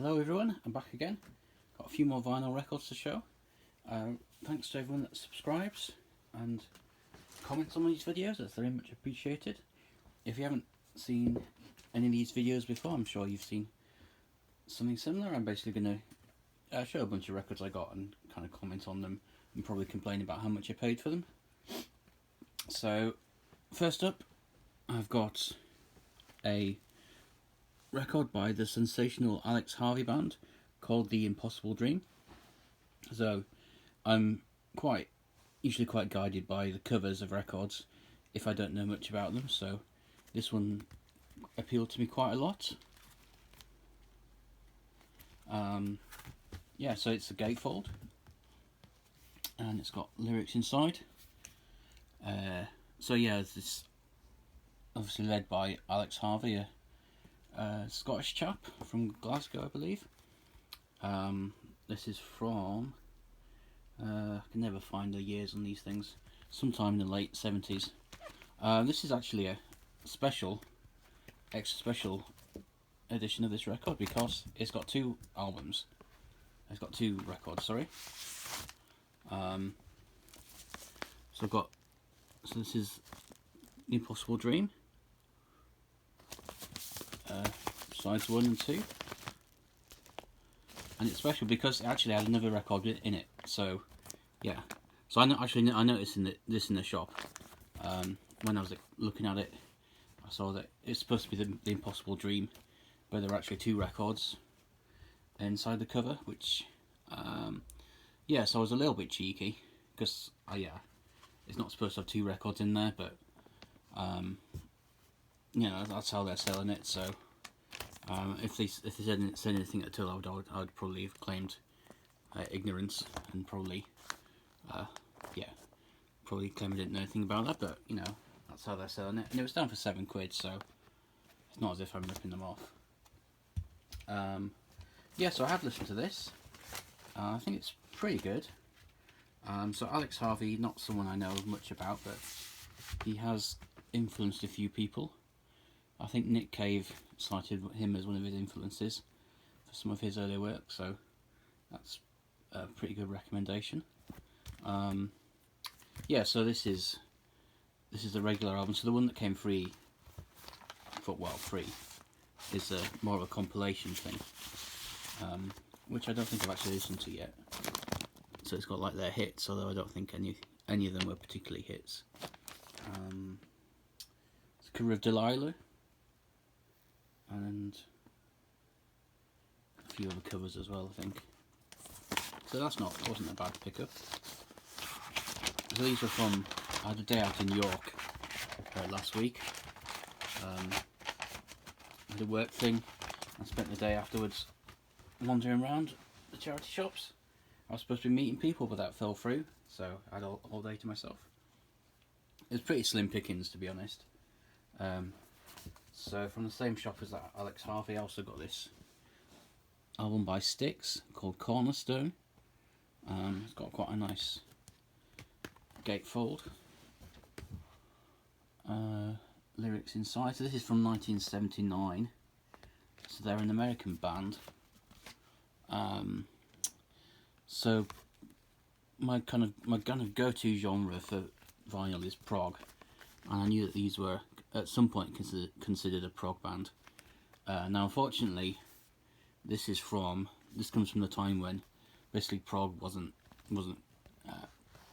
Hello everyone, I'm back again. Got a few more vinyl records to show. Thanks to everyone that subscribes and comments on these videos, that's very much appreciated. If you haven't seen any of these videos before, I'm sure you've seen something similar. I'm basically going to show a bunch of records I got and kind of comment on them and probably complain about how much I paid for them. So, first up, I've got a record by the sensational Alex Harvey band called The Impossible Dream. So I'm usually quite guided by the covers of records if I don't know much about them, so this one appealed to me quite a lot. Yeah, so it's a gatefold and it's got lyrics inside. So yeah, it's obviously led by Alex Harvey, a Scottish chap from Glasgow, I believe. This is from, I can never find the years on these things, sometime in the late 70s. This is actually a extra special edition of this record because it's got two records, sorry. So this is The Impossible Dream, sides 1 and 2, and it's special because it actually had another record in it. So yeah, so I noticed this in the shop when I was looking at it. I saw that it's supposed to be the Impossible Dream, but there are actually two records inside the cover, which yeah, so I was a little bit cheeky because it's not supposed to have two records in there, but you know, that's how they're selling it. So if they said anything at all, I would probably have claimed ignorance and probably claim I didn't know anything about that. But you know, that's how they're selling it, and it was down for £7, so it's not as if I'm ripping them off. Yeah, so I have listened to this. I think it's pretty good. So Alex Harvey, not someone I know much about, but he has influenced a few people. I think Nick Cave cited him as one of his influences for some of his earlier work, so that's a pretty good recommendation. Yeah, so this is the regular album. So the one that came free is more of a compilation thing, which I don't think I've actually listened to yet. So it's got like their hits, although I don't think any of them were particularly hits. It's a cover of Delilah and a few other covers as well, I think. So wasn't a bad pickup. So these are from, I had a day out in York last week. I had a work thing. I spent the day afterwards wandering around the charity shops. I was supposed to be meeting people, but that fell through, so I had all day to myself. It was pretty slim pickings, to be honest. So from the same shop as that Alex Harvey, I also got this album by Styx called Cornerstone. It's got quite a nice gatefold. Lyrics inside. So this is from 1979. So they're an American band. So my kind of go-to genre for vinyl is prog, and I knew that these were at some point considered a prog band. Now, unfortunately, this comes from the time when basically prog wasn't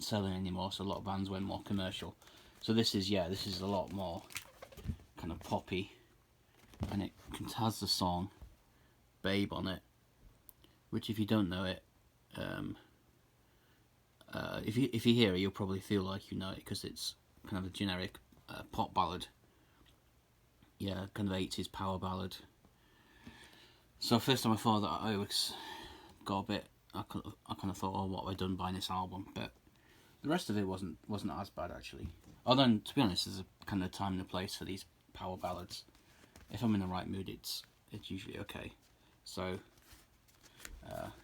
selling anymore, so a lot of bands went more commercial. So this is a lot more kind of poppy, and it has the song "Babe" on it, which if you don't know it, if you hear it, you'll probably feel like you know it because it's kind of a generic pop ballad. Yeah, kind of 80s power ballad. So first time I thought that, I got a bit. I kind of thought, oh, what have I done buying this album? But the rest of it wasn't as bad actually. Although, to be honest, there's a kind of time and a place for these power ballads. If I'm in the right mood, it's usually okay. So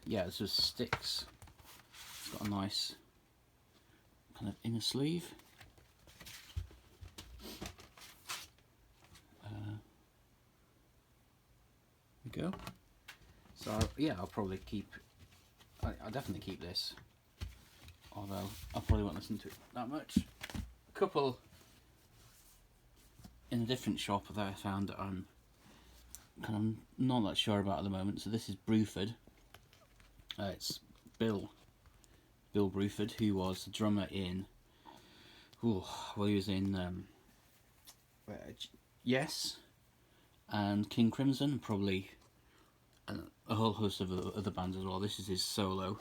yeah, this was Styx. It's got a nice kind of inner sleeve. There we go. So yeah, I'll probably keep. I'll definitely keep this. Although I probably won't listen to it that much. A couple in a different shop that I found that I'm kind of not that sure about at the moment. So this is Bruford. It's Bill Bruford, who was the drummer in. He was in Yes, and King Crimson, probably a whole host of other bands as well. This is his solo.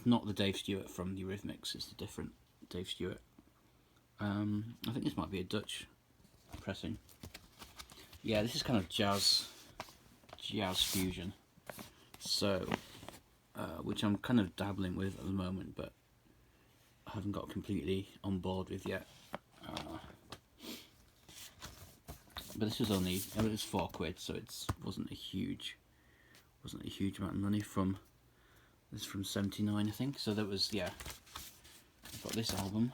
Not the Dave Stewart from the Eurythmics, it's the different Dave Stewart. I think this might be a Dutch pressing. Yeah, this is kind of jazz fusion. So, which I'm kind of dabbling with at the moment, but I haven't got completely on board with yet. But this was only, it was £4, so it wasn't a huge amount of money from. This is from '79, I think. So that was, yeah. I've got this album,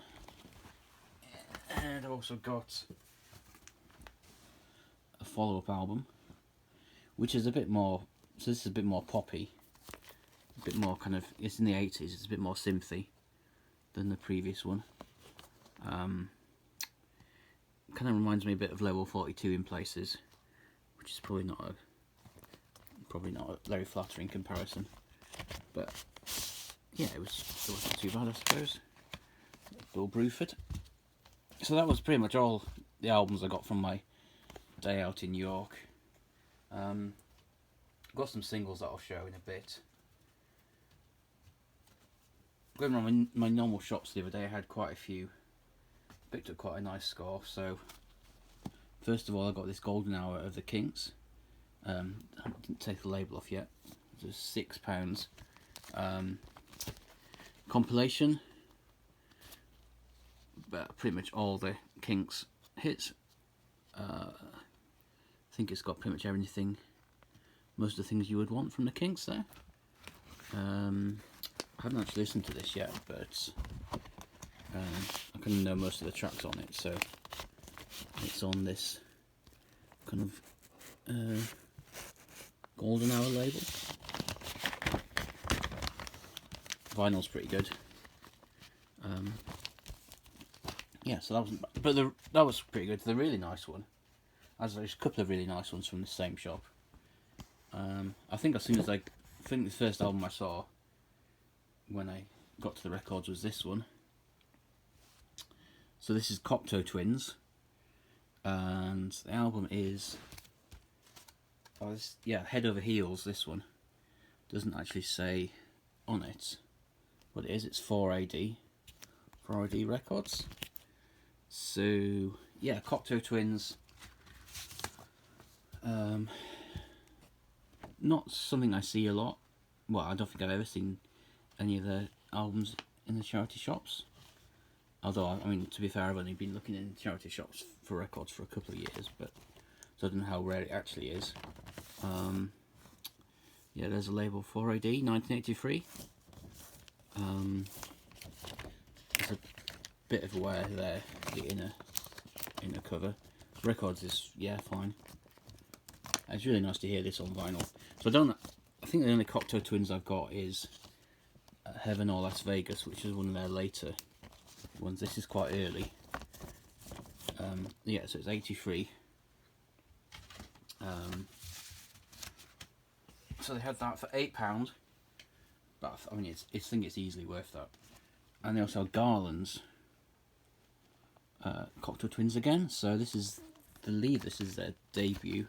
and I've also got a follow-up album, which is a bit more. So this is a bit more poppy, a bit more kind of. It's in the '80s. It's a bit more synthy than the previous one. Kind of reminds me a bit of Level 42 in places, which is probably not a very flattering comparison. But yeah, it wasn't too bad, I suppose. Bill Bruford. So that was pretty much all the albums I got from my day out in York. Got some singles that I'll show in a bit. Going around my normal shops the other day, I had quite a few. Picked up quite a nice score. So first of all, I got this Golden Hour of the Kinks. I didn't take the label off yet. It was £6. Compilation, but pretty much all the Kinks hits. I think it's got pretty much everything, most of the things you would want from the Kinks there. I haven't actually listened to this yet, but I kind of know most of the tracks on it, so it's on this kind of Golden Hour label. Vinyl's pretty good. Yeah, so that wasn't bad. But that was pretty good. The really nice one. There's a couple of really nice ones from the same shop. I think as soon as the first album I saw when I got to the records was this one. So this is Cocteau Twins, and the album is Head Over Heels. This one doesn't actually say on it what it is. It's 4AD Records. So yeah, Cocteau Twins. Not something I see a lot. Well, I don't think I've ever seen any of their albums in the charity shops. Although, I mean, to be fair, I've only been looking in charity shops for records for a couple of years, but so I don't know how rare it actually is. Yeah, there's a label 4AD, 1983. There's a bit of wear there, the inner cover. Records is, yeah, fine. It's really nice to hear this on vinyl. So I think the only Cocteau Twins I've got is Heaven or Las Vegas, which is one of their later ones. This is quite early. Yeah, so it's 83. So they had that for £8, but I mean, I think it's easily worth that. And they also have Garland's Cocteau Twins again. So this is this is their debut.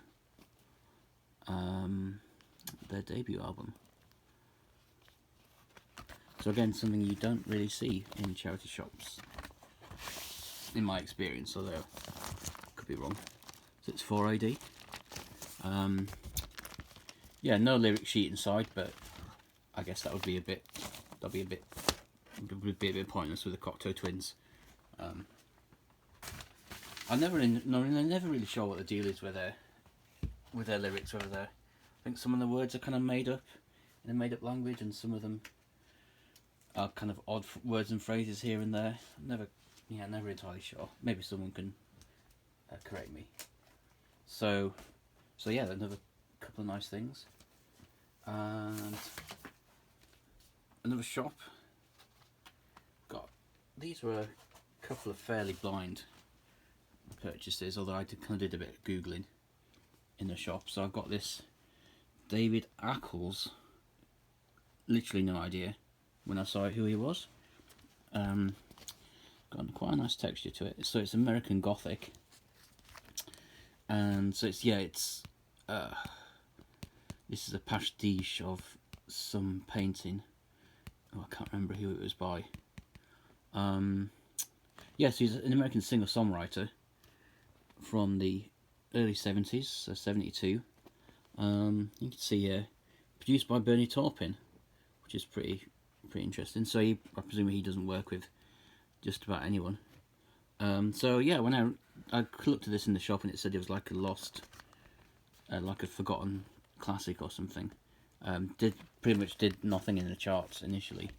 Their debut album. So again, something you don't really see in charity shops, in my experience, although I could be wrong. So it's 4AD. Yeah, no lyric sheet inside, but I guess that would be a bit pointless with the Cocteau Twins. I'm never really sure what the deal is with their lyrics over there. I think some of the words are kind of made up in a made-up language, and some of them are kind of odd words and phrases here and there. Never entirely sure. Maybe someone can correct me. So yeah, another couple of nice things. And another shop. These were a couple of fairly blind purchases, although I kind of did a bit of googling in the shop. So I've got this David Ackles. Literally no idea when I saw who he was. Got quite a nice texture to it. So it's American Gothic, and so it's this is a pastiche of some painting. Oh, I can't remember who it was by. Yes, he's an American singer-songwriter from the early 70s, so 72. You can see produced by Bernie Taupin, which is pretty interesting. So I presume he doesn't work with just about anyone. So yeah, when I looked at this in the shop and it said it was like a lost, like a forgotten classic or something. Pretty much did nothing in the charts initially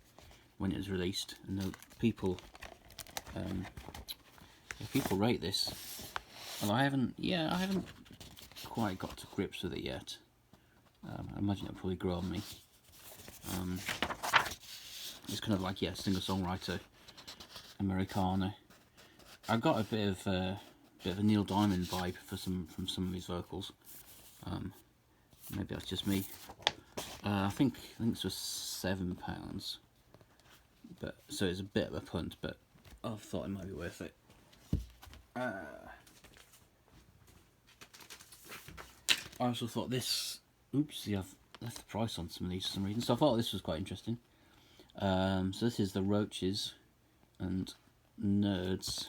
when it was released, and the people rate this. And I haven't quite got to grips with it yet. I imagine it'll probably grow on me. It's kind of like, yeah, singer-songwriter Americana. I got a bit of a Neil Diamond vibe from some of his vocals. Maybe that's just me. I think this was £7, but so it's a bit of a punt, but I thought it might be worth it. I also thought this. Oops, yeah, I've left the price on some of these for some reason. So I thought this was quite interesting. So this is the Roaches and Nerds.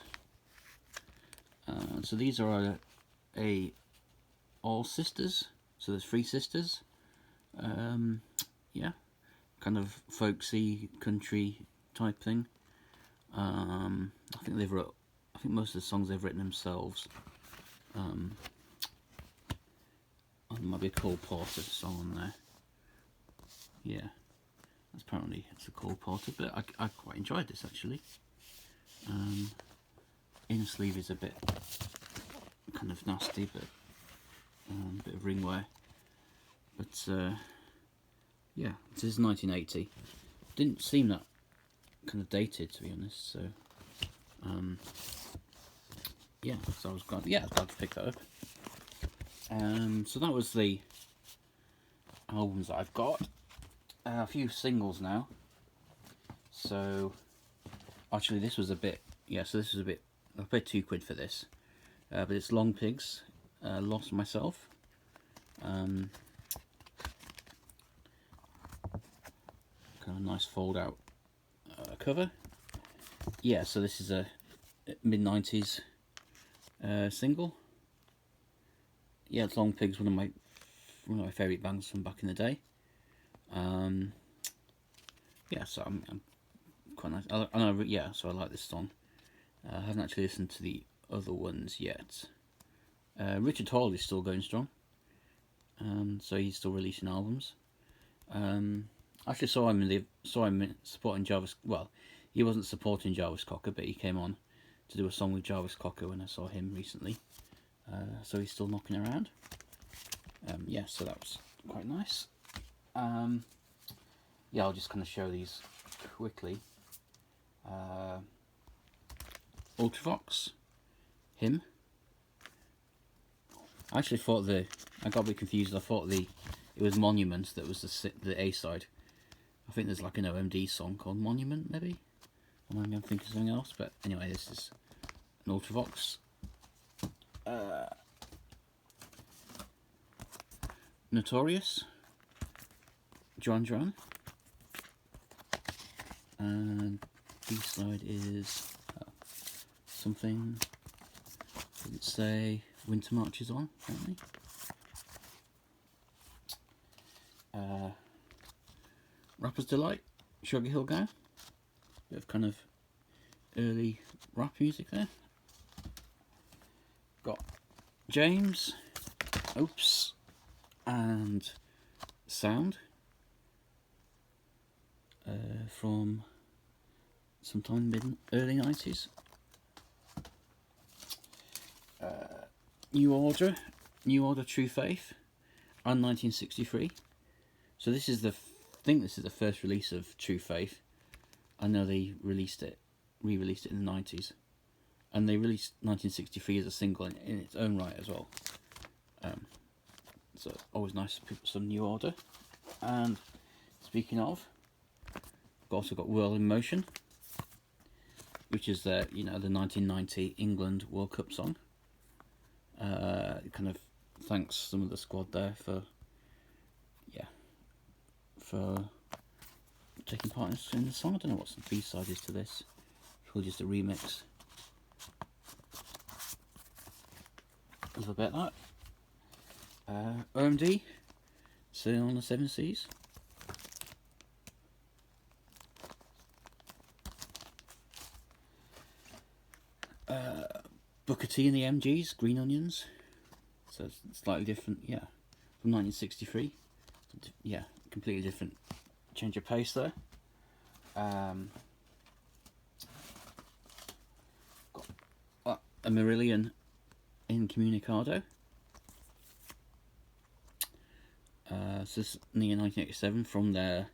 So these are all sisters. So there's 3 sisters. Yeah, kind of folksy country type thing. I think most of the songs they've written themselves. There might be a Cole Porter song on there. Yeah, apparently it's a Cole Porter, but I quite enjoyed this actually. Inner sleeve is a bit kind of nasty, but a bit of ring wear. But yeah, this is 1980. Didn't seem that kind of dated, to be honest. So yeah, so I was glad to pick that up. So that was the albums that I've got. A few singles now. So actually, this was a bit. Yeah, so this was a bit. I paid £2 for this, but it's Long Pigs. Lost Myself. Kind of nice fold out cover. Yeah, so this is a mid-90s single. Yeah, it's Long Pigs, one of my favourite bands from back in the day. Yeah, so I'm quite nice. So I like this song. I haven't actually listened to the other ones yet. Richard Hall is still going strong. So he's still releasing albums. I actually saw him supporting Jarvis. Well, he wasn't supporting Jarvis Cocker, but he came on to do a song with Jarvis Cocker when I saw him recently. So he's still knocking around. Yeah, so that was quite nice. Yeah, I'll just kind of show these quickly. Ultravox, him. I actually thought I got a bit confused. I thought it was Monument that was the A side. I think there's like an OMD song called Monument, maybe. Or maybe I'm thinking something else. But anyway, this is an Ultravox. Notorious, John, and B side is something. Didn't say Winter March is on, apparently. Rapper's Delight, Sugar Hill Gang. Bit of kind of early rap music there. Got James, Oops, and Sound from sometime early 90s. New Order, True Faith, and 1963. So this is I think this is the first release of True Faith. I know they re-released it in the 90s, and they released 1963 as a single in its own right as well. So always nice to put some new order. And speaking of, I've also got World in Motion, which is the the 1990 England World Cup song. It kind of thanks some of the squad there for taking part in the song. I don't know what the B-side is to this. Probably just a remix. A little bit like that. OMD, Sailing on the Seven Seas. Booker T and the MGs, Green Onions. So it's slightly different, yeah. From 1963. Yeah, completely different change of pace there. Got a Marillion in Communicado. So this is near 1987 from their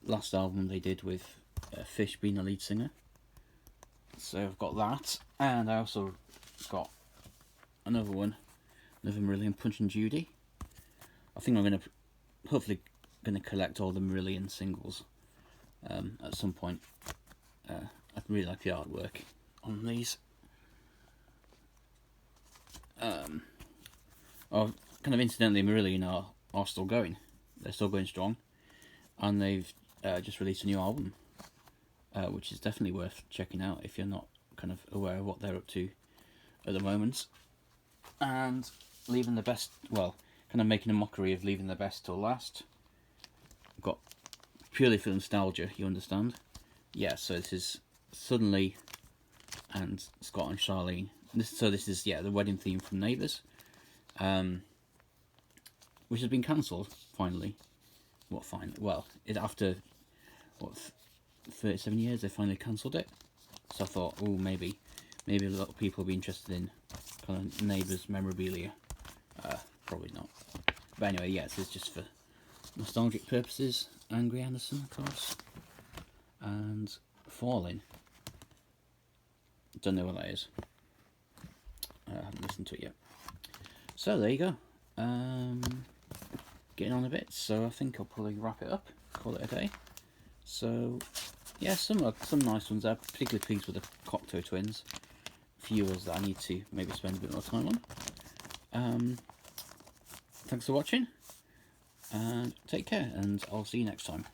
last album they did with Fish being the lead singer. So I've got that, and I also got another Marillion, Punch and Judy. I think I'm hopefully gonna collect all the Marillion singles at some point. I really like the artwork on these. Oh, kind of incidentally, Marillion are still going. They're still going strong, and they've just released a new album, which is definitely worth checking out if you're not kind of aware of what they're up to at the moment. And leaving the best, well, kind of making a mockery of leaving the best till last. Got purely for nostalgia, you understand? Yeah, so this is Suddenly and Scott and Charlene. This is the wedding theme from Neighbours, which has been cancelled finally. Well, after 37 years they finally cancelled it. So I thought, oh, maybe a lot of people will be interested in kind of Neighbours memorabilia. Probably not. But anyway, yeah, this is just for nostalgic purposes. Angry Anderson, of course, and Falling. Don't know what that is. I haven't listened to it yet. So there you go. Getting on a bit, so I think I'll probably wrap it up, call it a day. So yeah, some nice ones there. Particularly pleased with the Cocteau Twins. A few others that I need to maybe spend a bit more time on. Thanks for watching, and take care, and I'll see you next time.